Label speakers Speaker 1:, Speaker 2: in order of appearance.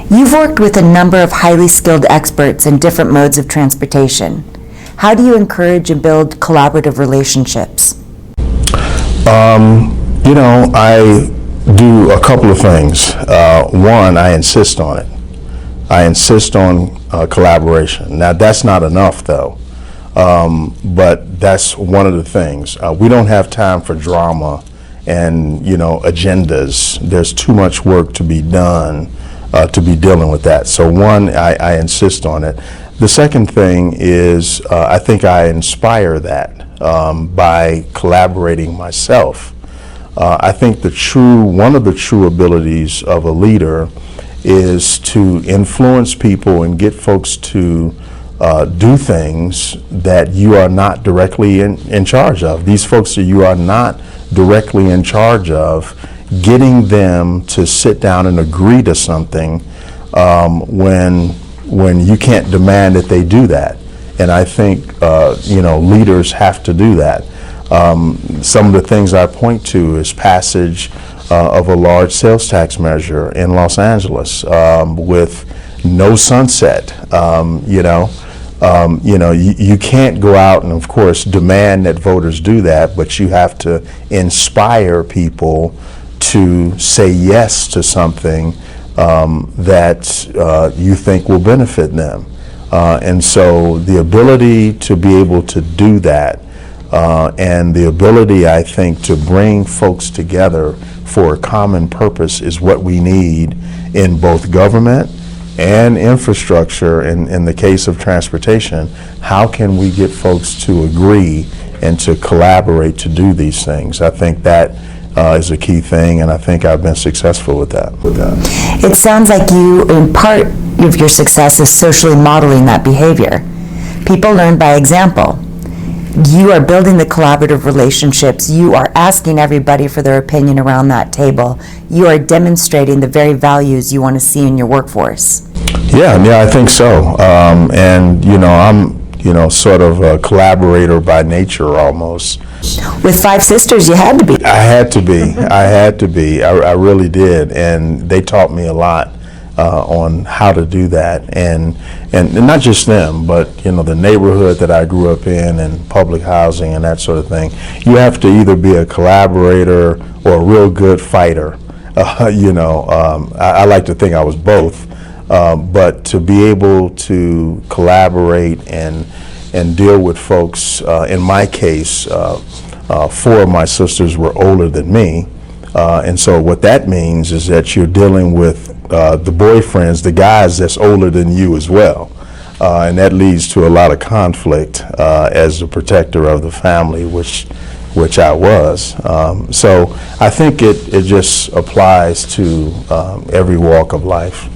Speaker 1: You've worked with a number of highly skilled experts in different modes of transportation. How do you encourage and build collaborative relationships?
Speaker 2: I do a couple of things. One, I insist on it. I insist on collaboration. Now, that's not enough, though, but that's one of the things. We don't have time for drama and, agendas. There's too much work to be done to be dealing with that. So one, I insist on it. The second thing is I think I inspire that by collaborating myself. I think one of the true abilities of a leader is to influence people and get folks to do things that you are not directly in charge of. These folks that you are not directly in charge of, getting them to sit down and agree to something when you can't demand that they do that. And I think leaders have to do that. Some of the things I point to is passage of a large sales tax measure in Los Angeles with no sunset. You can't go out and, of course, demand that voters do that, but you have to inspire people to say yes to something that you think will benefit them. And so the ability to be able to do that and the ability, I think, to bring folks together for a common purpose is what we need in both government and infrastructure. In the case of transportation, how can we get folks to agree and to collaborate to do these things? I think that is a key thing, and I think I've been successful with that.
Speaker 1: It sounds like you, in part of your success, is socially modeling that behavior. People learn by example. You are building the collaborative relationships. You are asking everybody for their opinion around that table. You are demonstrating the very values you want to see in your workforce.
Speaker 2: Yeah, I think so. I'm, sort of a collaborator by nature almost.
Speaker 1: With 5 sisters, you had to be.
Speaker 2: I had to be. I really did. And they taught me a lot on how to do that. And not just them, but, the neighborhood that I grew up in and public housing and that sort of thing. You have to either be a collaborator or a real good fighter. I like to think I was both. But to be able to collaborate and deal with folks, in my case, 4 of my sisters were older than me, and so what that means is that you're dealing with the boyfriends, the guys that's older than you as well, and that leads to a lot of conflict as the protector of the family, which I was. So I think it just applies to every walk of life.